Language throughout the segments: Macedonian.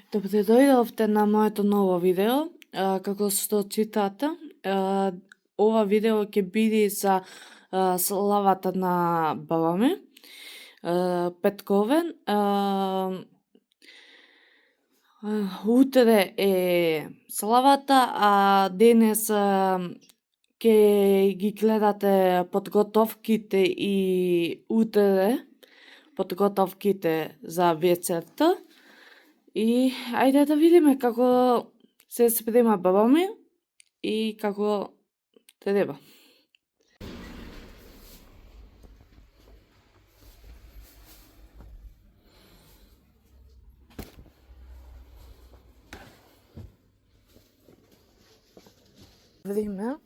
Добре дојдовте на моето ново видео. Како што читате, ова видео ќе биде за славата на баба ми, Петковен. Утре е славата, а денес ќе ги гледате подготовките и утре подготовките за вечерта. И ајде да видиме како се спрема баба ми и како треба. Време,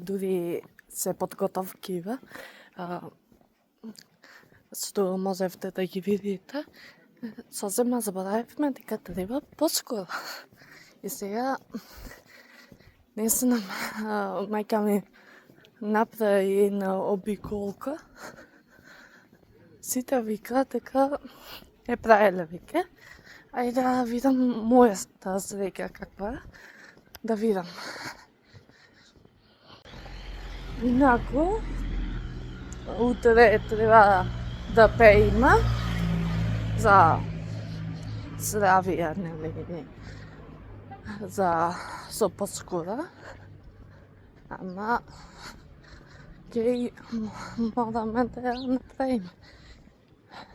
дури се подготовкива, што можевте да ги видите. Сосема заборавивме дека треба поскоро. И сега, не знам, мајка ми направи една обиколка. Сите викаат дека е правеле веќе. Ајде да видам мојата среќа каква е. Да видам. Инаку, утре треба да пееме за здравија, нели, за со поскора, ама ќе мораме да ја направиме.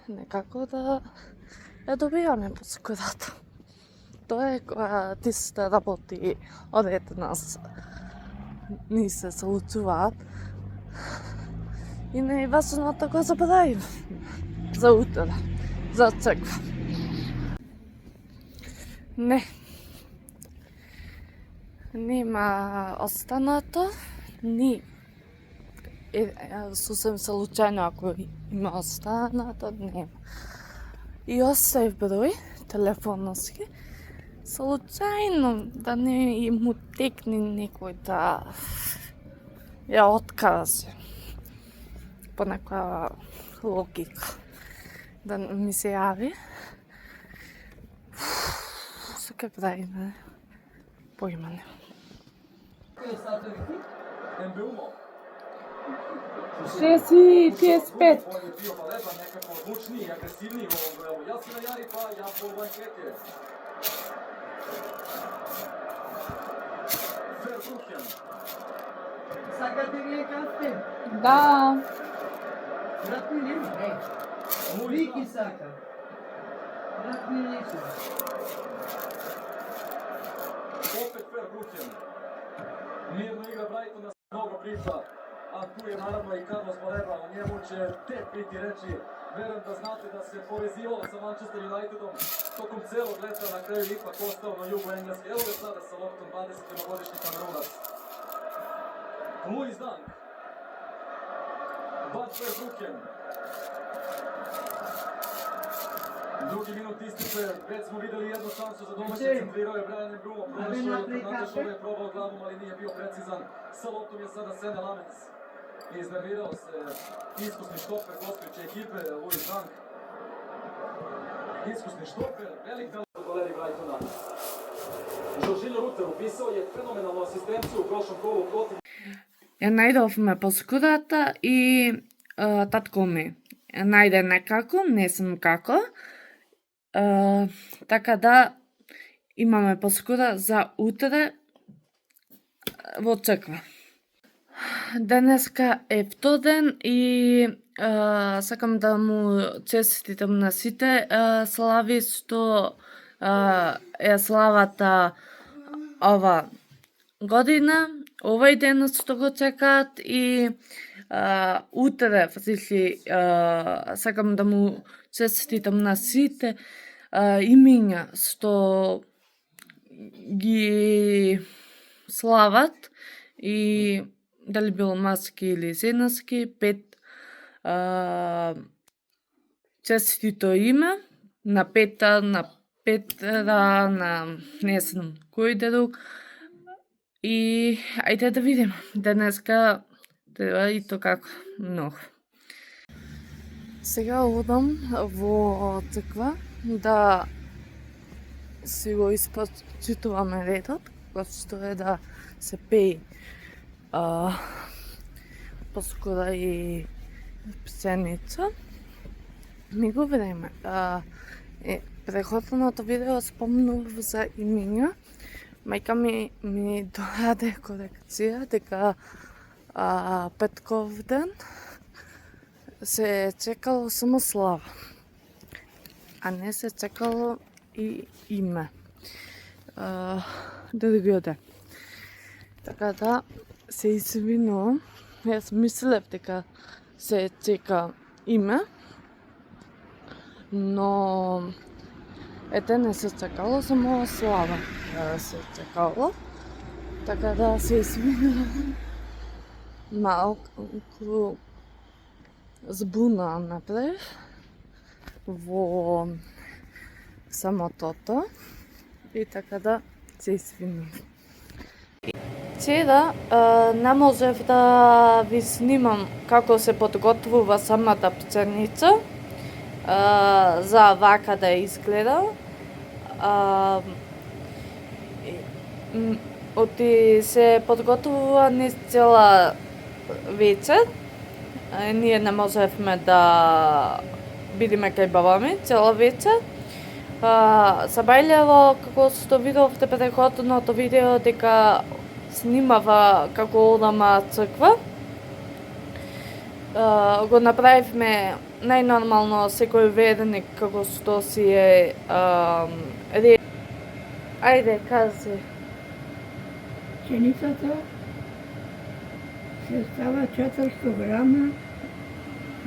Некако да ја добиваме поскората. Тоа е која тиста работи од нас ни се случуваат. И не е важно да го забравим за утре, за црква. Не. Нема останато, ни сосем случајно ако има останато, нема. И оставив број телефонски, случајно да не му текне некој да ја откаже по некоја логика да ми се јави. Сега правиме поимане. 6:35. Сакате вие кафе? Да. Брат ми не, Вики сака. Брат ми не. Опет Фербрукен. Мирно игра Брайтона, много priča. A tu je naravno i Carlos Baleba, o njemu će tek biti reči. Verujem da znate da se povezivao sa Manchester Unitedom tokom celog leta, na kraju ipak ostao na jugu Engleske. Evo ga sada sa loptom 21-godišnji Kamerunac. Luis Dunk. Bud Verbruggen. Drugi minut ističe, već smo videli jednu šansu za domaće, centrirao je Brian Mbeumo, prošao je Fernandešova, je probao glavom, ali nije bio precizan. Sa loptom je sada Sene Lammens. Iznervirao se iskusni štoper gostujuće ekipe, Luis Dunk. Iskusni štoper, velik talent od Valeri Brightona. Jorginho Rutter upisao je fenomenalnu asistenciju u prošlom kolu protiv. Ја најдовме поскурата и татко ми најде некако, не знам како. Така да имаме поскура за утре во црква. Денеска е вторден и сакам да му честитам на сите слави што е славата ова година, овој ден што го чекаат и утре сакам да му честитам на сите имиња што ги слават и дали било маски или женски, 5 честито име на Петра, на Петра, на не знам кој друг. И ајде да видиме. Денеска треба и то како многу. Сега одам во црква да си го испочитуваме редот, кој што е да се пее поскора и пшеница. Ми го време. Преходното видео спомнув за имиња. Мајка ми дојаде корекција дека петков ден се чекало само слава, а не се чекало и име другиот ден. Така да се извинувам. Јас мислев дека се чека име, но ете не се чекало, само слава се чекало. Така да се извинувам. Малку збуна направив во самотото и така да се извинувам. Вчера не можев да ви снимам како се подготвува самата пченица за вака да изгледа. Оти се подготвува низ цела вечер. Ние не можевме да бидеме кај баба ми цела вечер. Сабајлево, како што видовте преходното видео, дека снимава како одама црква. Го направивме најнормално секој верник како што си е ред. Ајде, кажи. Пшеницата се става 400 грама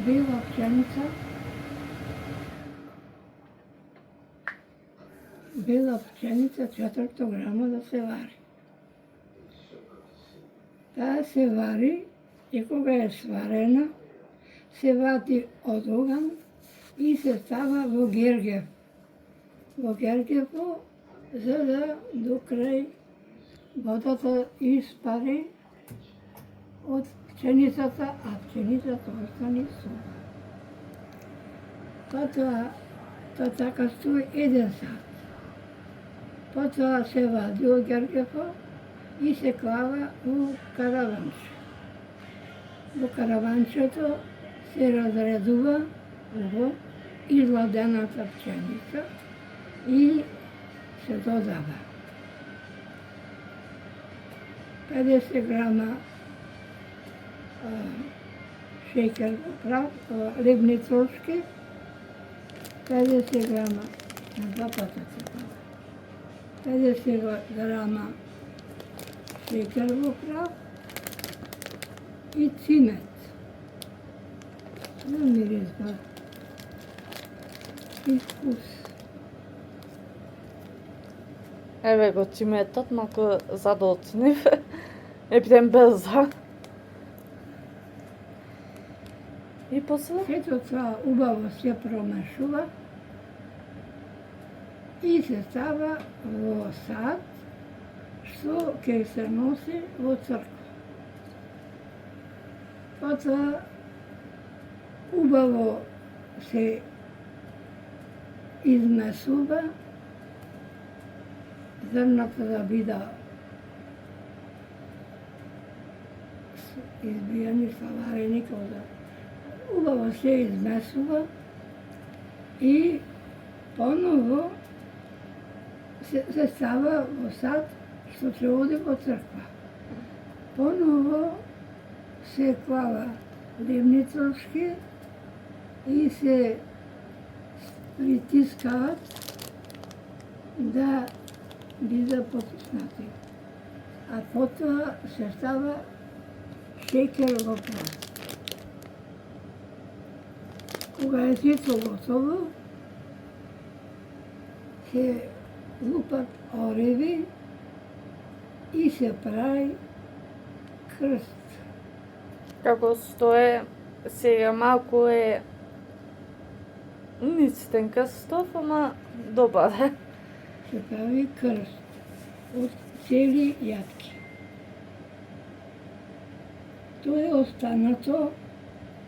бела пшеница, бела пшеница 400 грама да се вари. Таа се вари и кога е сварена, се вати од оган и се става во гергев. Во гергево, за да до крај водата испари од пшеницата, а пшеницата остане суха. Тоа така стои 1 сат. Потоа се вади од гергефо и се клава во караванче. Во караванчето се разредува во изладената пшеница и се додава 50 грама шеќер прав, ливницовски, 50 грама на 2 пата се пава, 50 грама шеќер во прав и цимет. За миризба и вкус. Еве го циметот, малку задоцнив. Е бидем брза. И после? Сето тоа убаво се промешува и се става во сад, што ќе се носи во црква. Потоа убаво се измесува, зрната да бида избијани, сварени, да убаво се измесува и поново се става во сад што ќе оди во црква. Поново се клава ливницовски и се притискаат да биде потиснати. А потоа се става шеќер во прав. Кога е сето готово, се лупат ореви и се прави крст. Како што е сега малку е ництен крстов, ама добар е. Се прави крст од цели јатки. Тоа е останато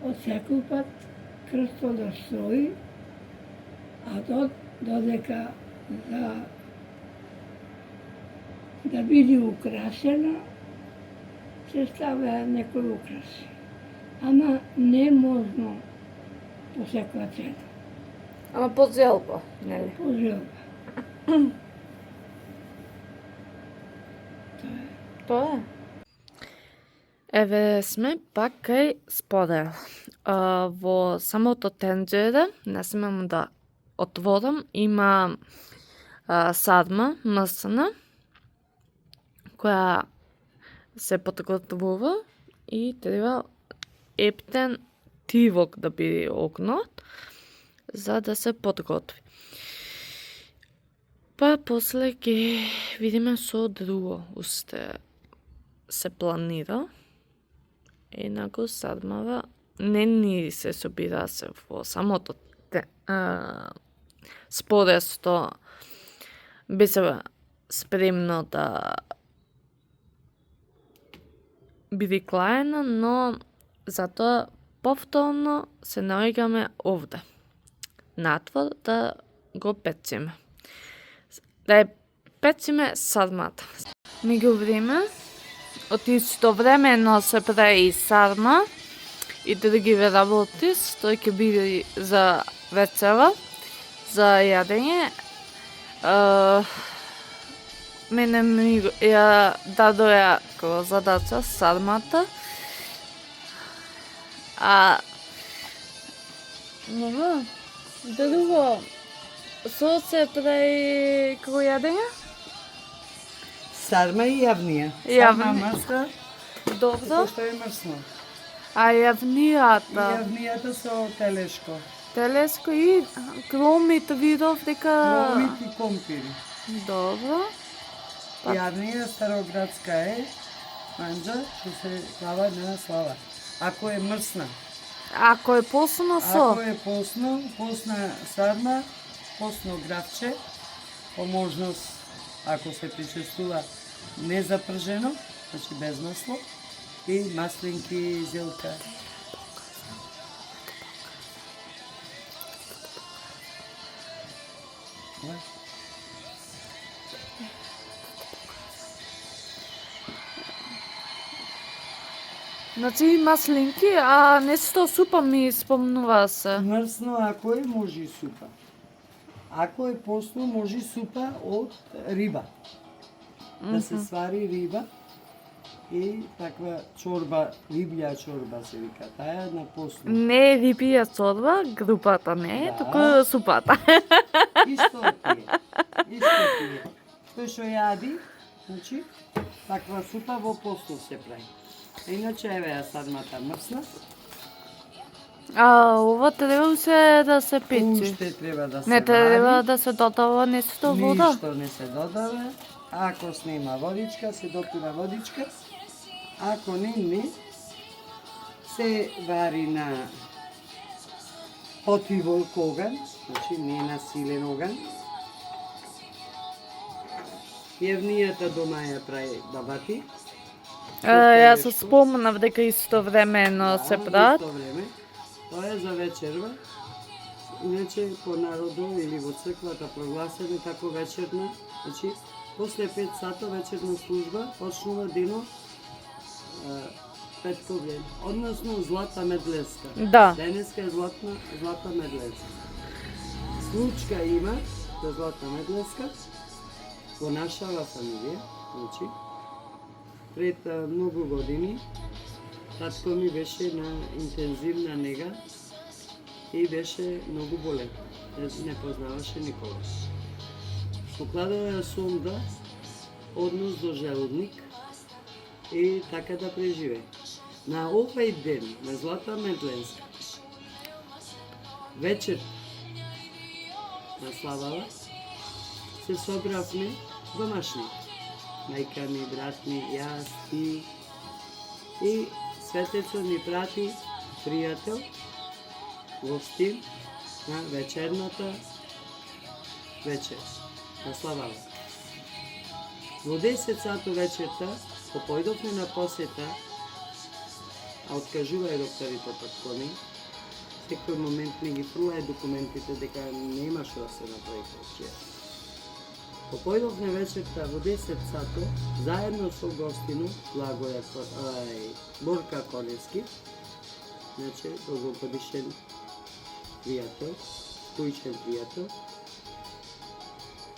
од секој пат крстот да стои, а додека за да биде украсена, се ставя некои украси. Ама не можно по секоја цена, Ама по зелба, нели? по желба. Тоа е. Еве сме пак кај сподел. Во самото тенџере, не смем да отворам, има сарма мрсна, која се подготвува и треба ептен тивок да биде огнот, за да се подготви. Па после ќе видиме со друго уште се планира. Инаку сармава не ни се собира се во самото споре што би се спремно да биде клаена, но затоа повторно се наоѓаме овде, натвор да го печеме. Да ја печеме сармата. Меѓувреме, од истовремено се прави сарма и другиве работи, што ќе биде за вечера, за јадење. Мене ми ја дадоја како задача сармата. Нема друго. Со се прави како јадење? Сарма и јавнија. Јавнија. Сарма мрска, Добро. што е мрсно. А јавнијата? Јавнијата со телешко. Телеско и кромит видов дека... Кромит и компири. Добро. Јавнија староградска е манџа што се дава на слава. Ако е мрсна, Ако е посна со? ако е посна сарма, посно гравче, по можност, ако се причестува незапржено, значи без масло, и маслинки, зелка. Значи маслинки, а нешто супа ми спомнува се. Мрсно, ако е, може и супа. Ако е посно, може и супа од риба. Да се свари риба и таква чорба, рибја чорба се вика, таа на посно. Не рибија чорба, групата не е, Да. туку супата. Исто тие. Исто тие. Тој што јади, значи, таква супа во посно се прави. Иначе еве ја сармата мрсна, А ова треба уште да се печи. уште треба да се Не треба вари. да се додава нешто вода. Ништо не се додава. Ако снима водичка, се допира водичка. Ако не, се вари на потиволк оган, значи не на силен оган. Јавнијата дома ја прави бабати. Јас се спомнав дека истовремено се прават. Исто време. Тоа е за вечерва. Иначе по народу или во црквата прогласено како вечерна. Значи, после 5 сата вечерна служба почнува денот петковен, односно злата медлеска. Да. Денеска е злата медлеска. Случка има за злата медлеска во нашава фамилија, значи, пред многу години татко ми беше на интензивна нега и беше многу болен. Не познаваше никога. Покладува сонда однос до желудник и така да преживе. На овај ден, на Злата Медленска, вечер на славава, се собравме домашни. Мајка ми, брат ми, јас, ти. И светецот ни прати пријател, гостин на вечерната вечер на славава. Во 10 сато вечерта, ko појдовме на посета, а откажувај докторите Паткони, секој момент ми ги фрлај документите дека нема што да се направи кој. Попојдовме вечерта во 10 сато, заедно со гостину Борка Коневски, значи долгогодишен пријател, тујчен пријател.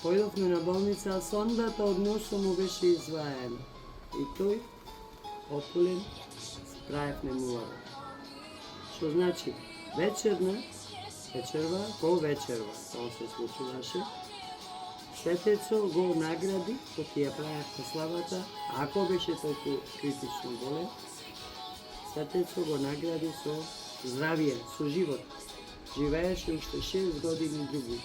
Појдовме на болница, а сондата од носо му беше изваен. И тој, опулен, справевме мулава. Што значи, вечерва, по вечерва, тоа се случуваше. Светецо го награди, кој ја правевте славата, ако беше толку критично болен, Светецо го награди со здравие, со живот. Живееше уште 6 години други.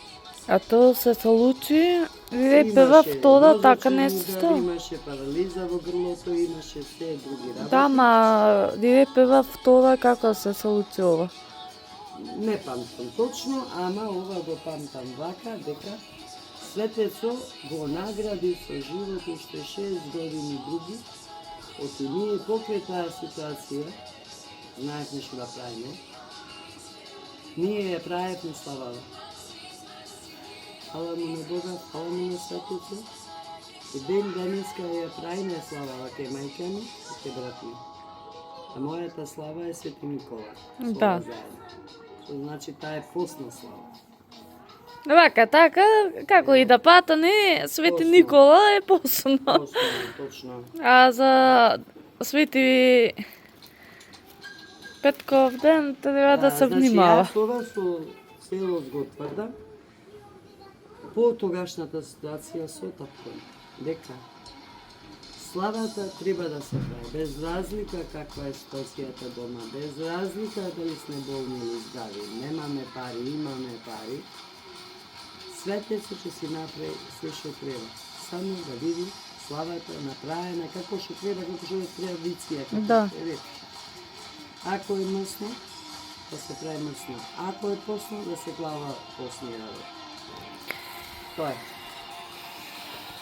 А тоа се случи, вие пева втора, така нешто? Имаше парализа во грлото, имаше се други работи. Да, ма вие пева втора, како се случи ова? Не памтам точно, ама ова го памтам вака, дека Светецо го награди со живот уште 6 години други. Оти ние покрај таа ситуација, знаевме што да правиме, ние ја правевме славава. Фала му на Бога, фала му на Светецо. И ден денеска ја правиме славава кај мајка ми и кај брат ми. А мојата слава е Свети Никола. Да. Што значи таа е постна слава. Вака, така, како и да патане, Свети Посно. Никола е посно. Точно. А за Свети Петков ден треба да се внимава. Значи, јас ова со целост го тврдам, по тогашната ситуација со тапкон, дека славата треба да се прави, без разлика каква е ситуацијата дома, без разлика дали сме болни или здрави, немаме пари, имаме пари, Светецо ќе си направи се што треба. Само да види славата направена како што треба, како што е традиција. Да. Ако е мрсно, да се прави мрсно. Ако е посно, да се глава поснија. Тоа е.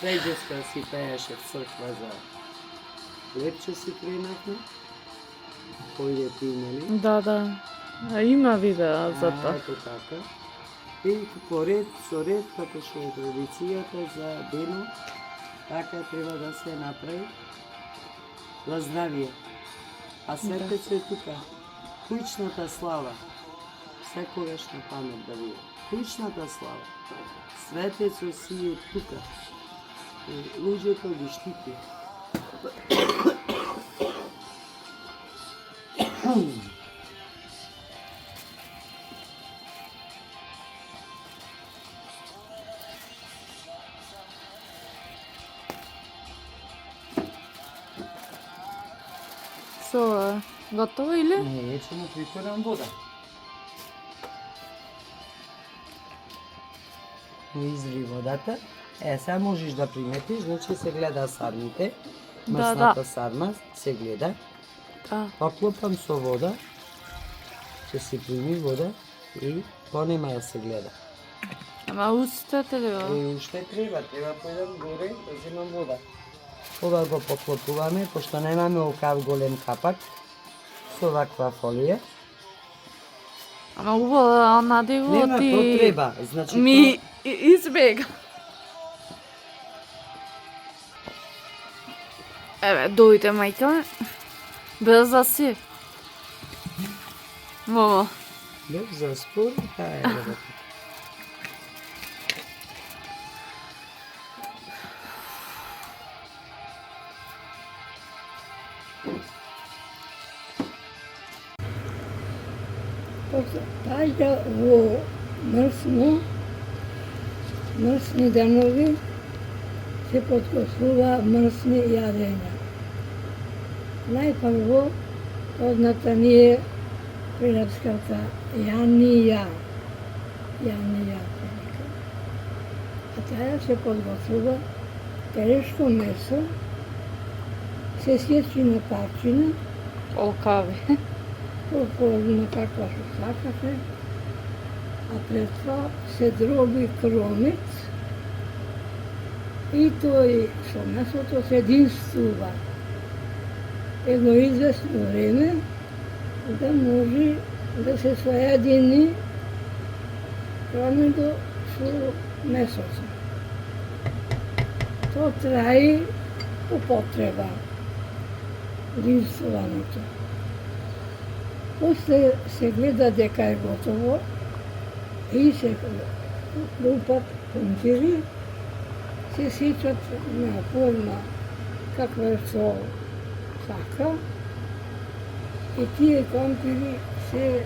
Преđеска си пееше в црква за Лепче си кренахме. Кој ти имали? Да. А има видеа за тоа. Ето така. И по ред, со ред, како што е традицијата за дено, така треба да се направи за здравие. А Светецо е тука. Кујчната слава. Секогаш на памет да види. Кујчната слава. Светецо си е тука. И луѓето ги штити. Со, готово или? Не, ќе му припорам вода. Му изри водата. Сега можеш да приметиш, значи се гледа сармите. Мрсната сарма се гледа. Да. Поклопам со вода. Ќе си прими вода и понема да се гледа. Ама уште треба. И уште треба појдам горе да земам вода. Ова го поклопуваме, пошто немаме окав голем капак, со ваква фолија. Ама убаво надиво Нема ти... потреба, значи Ми избега. Еве, дојде мајка. Без да си. Мамо. Без за спор, таа е работа. Тајда во мрсни денови се подкосува мрсни јадења. Најпрво позната ни е прилепската јанија. Јанија се вика. А таа се подготвува телешко месо, се сечи на парчина, Олкави. на каква што сакате, а пред тоа се дроби кромец и тој со месото се динстува едно известно време да може да се соедини кромето со месото. потраи употреба, листуваното. После се гледа дека е готово и се лупат компири, се сечат на форма каква е со сака и тие компири се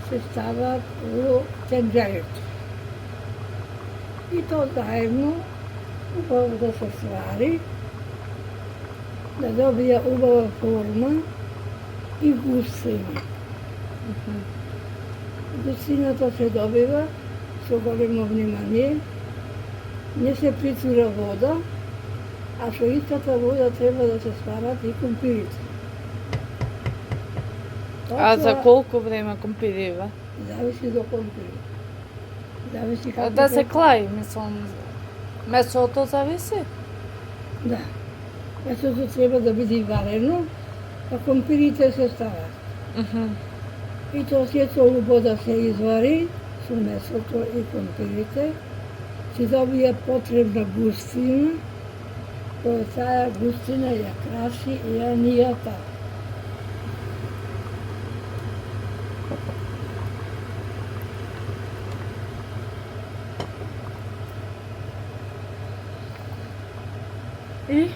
се стават во тенџерето. И тоа заедно убаво да се свари, да добија убава форма и густина. Густината се добива со големо внимание, не се прицура вода, а со истата вода треба да се сварат и компирите. А за колку време компирива? Зависи до компири. Зависи како Да се клаи, мислам. Месото зависи? Да. Месото треба да биде варено, а компирите се стават. И тоа се солубо да се извари со месото и компирите, се добија потребна густина, која таа густина ја краси јанијата. И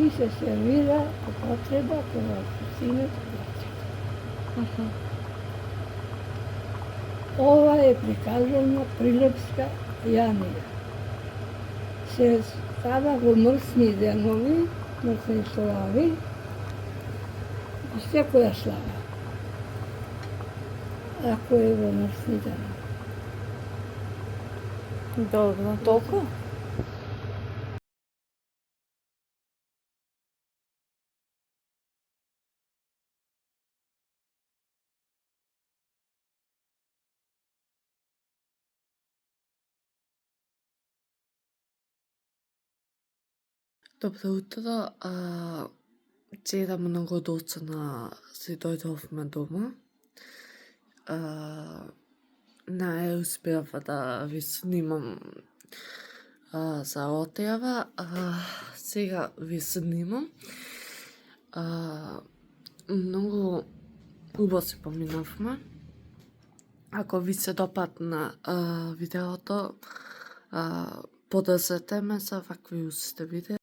се сервира по потреба кога густината плаче. Ова е прикажана прилепска јанија. Се става во мрсни денови, мрсни слави, во секоја слава. Ако е во мрсни денови. Добро, толку? Добро утро. Вчера многу доцна си дојдовме дома. Не успеав да ви снимам за отјава. Сега ви снимам. Многу убаво си поминавме. Ако ви се допадна видеото, подржете ме за вакви устите видео.